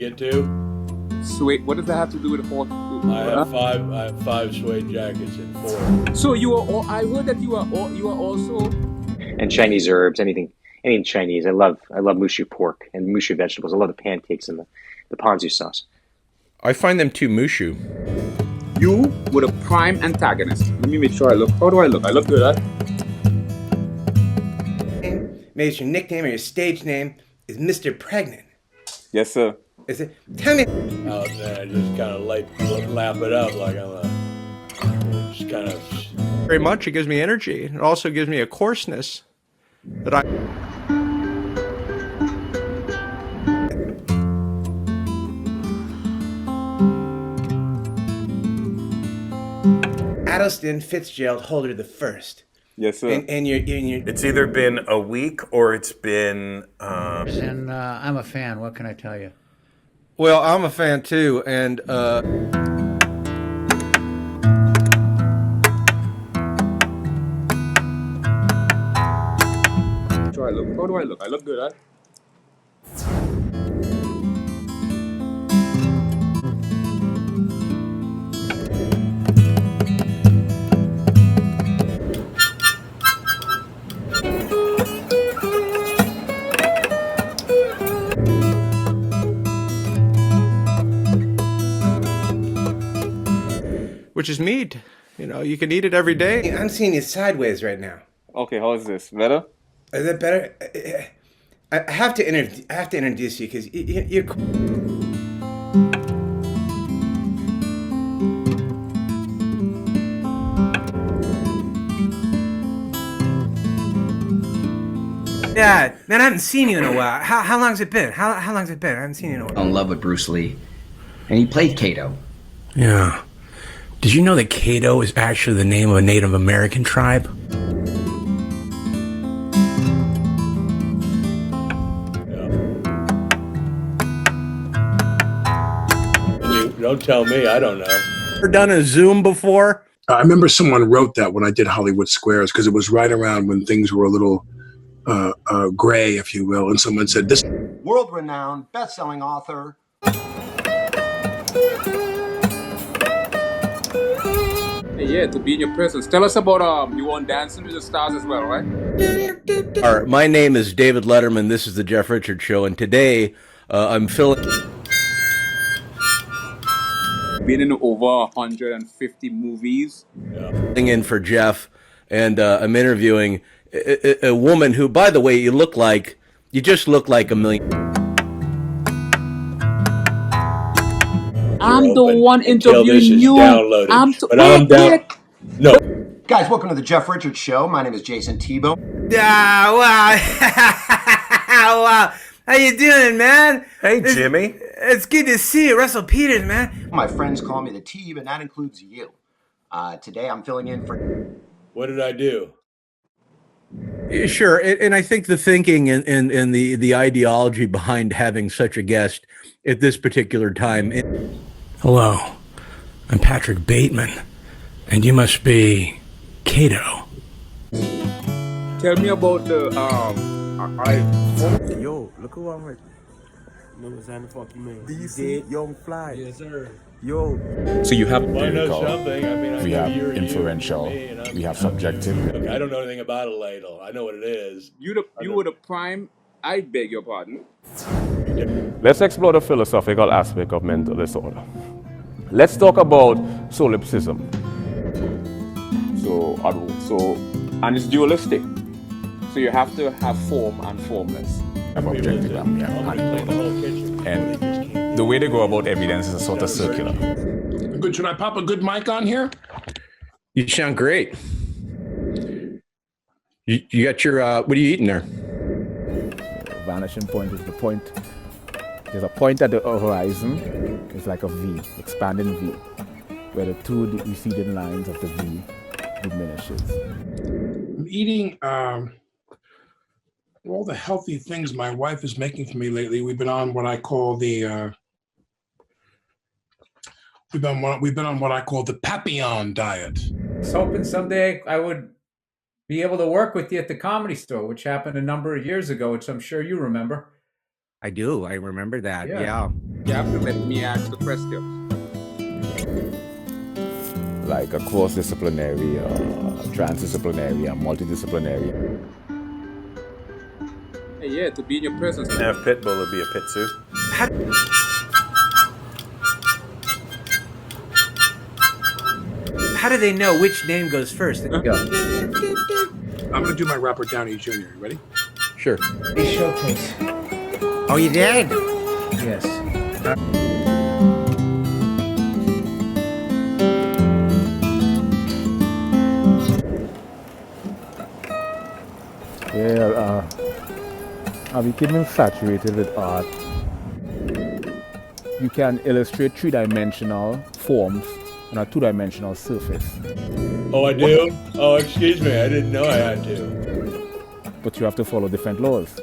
get to? Suede. What does that have to do with the fourth? I have five suede jackets and 4. So you are. I heard that you are also. And Chinese herbs, anything Chinese. I love mushu pork and mushu vegetables. I love the pancakes and the ponzu sauce. I find them too mushu. You were the prime antagonist. Let me make sure I look. How do I look? I look good, huh? Maybe it's your nickname or your stage name is Mr. Pregnant. Yes, sir. Is it? Tell me. Out there, I just kind of lap it up like just kind of. Very much. It gives me energy. It also gives me a coarseness that I. Atelston Fitzgerald Holder the First. Yes, sir. And you're. It's either been a week or it's been. And I'm a fan. What can I tell you? Well, I'm a fan too, and. How do I look? How do I look? I look good, huh? Which is meat. You know, you can eat it every day. I'm seeing you sideways right now. Okay, how is this? Better? Is that better? I have to introduce you because you're. Yeah, man, I haven't seen you in a while. How long's it been? How long's it been? I haven't seen you in a while. In love with Bruce Lee, and he played Kato. Yeah. Did you know that Kato is actually the name of a Native American tribe? Don't tell me, I don't know. Ever done a Zoom before? I remember someone wrote that when I did Hollywood Squares, because it was right around when things were a little gray, if you will. And someone said, this world-renowned, best-selling author. Yeah, to be in your presence. Tell us about you on Dancing with the Stars as well, right? All right, my name is David Letterman. This is the Jeff Richards Show, and today I'm filling. Been in over 150 movies. Filling in for Jeff, and I'm interviewing a woman who, by the way, you just look like a million. I'm the one interviewing you. I'm down. No. Guys, welcome to the Jeff Richards Show. My name is Jason Tebow. Wow. Wow. How you doing, man? Hey, Jimmy. It's good to see you. Russell Peters, man. My friends call me the Teeb, and that includes you. Today, I'm filling in for... What did I do? Sure, and I think the thinking and the ideology behind having such a guest at this particular time. Hello, I'm Patrick Bateman, and you must be Kato. Tell me about the Yo, look who I'm with. You know what the fuck you mean? DC Young Fly. Yes, sir. Yo. So you have empirical, we have inferential, we have subjective. Look, I don't know anything about a ladle. I know what it is. You were the prime. I beg your pardon. Let's explore the philosophical aspect of mental disorder. Let's talk about solipsism. And it's dualistic. So you have to have form and formless. Objective and the way they go about evidence is sort of circular. good. Should I pop a good mic on here? You sound great. You got your, what are you eating there? Vanishing point is the point. There's a point at the horizon. It's like a V, expanding V, where the two receding lines of the V diminishes. I'm eating all the healthy things my wife is making for me lately. We've been on what I call the we've been on what I call the Papillon diet. I was hoping someday I would be able to work with you at the Comedy Store, which happened a number of years ago, which I'm sure you remember. I do. I remember that. Yeah. You have to let me ask the question. Like a cross-disciplinary, transdisciplinary, and multidisciplinary. Hey, yeah, to be in your presence. Now, if Pitbull would be a Pitsu. How do they know which name goes first? Go. I'm gonna do my Robert Downey Jr. You ready? Sure. Showcase. Oh, you did? Yes. Yeah, I became infatuated with art. You can illustrate three-dimensional forms on a two-dimensional surface. Oh, I do? Oh, excuse me. I didn't know I had to. But you have to follow different laws.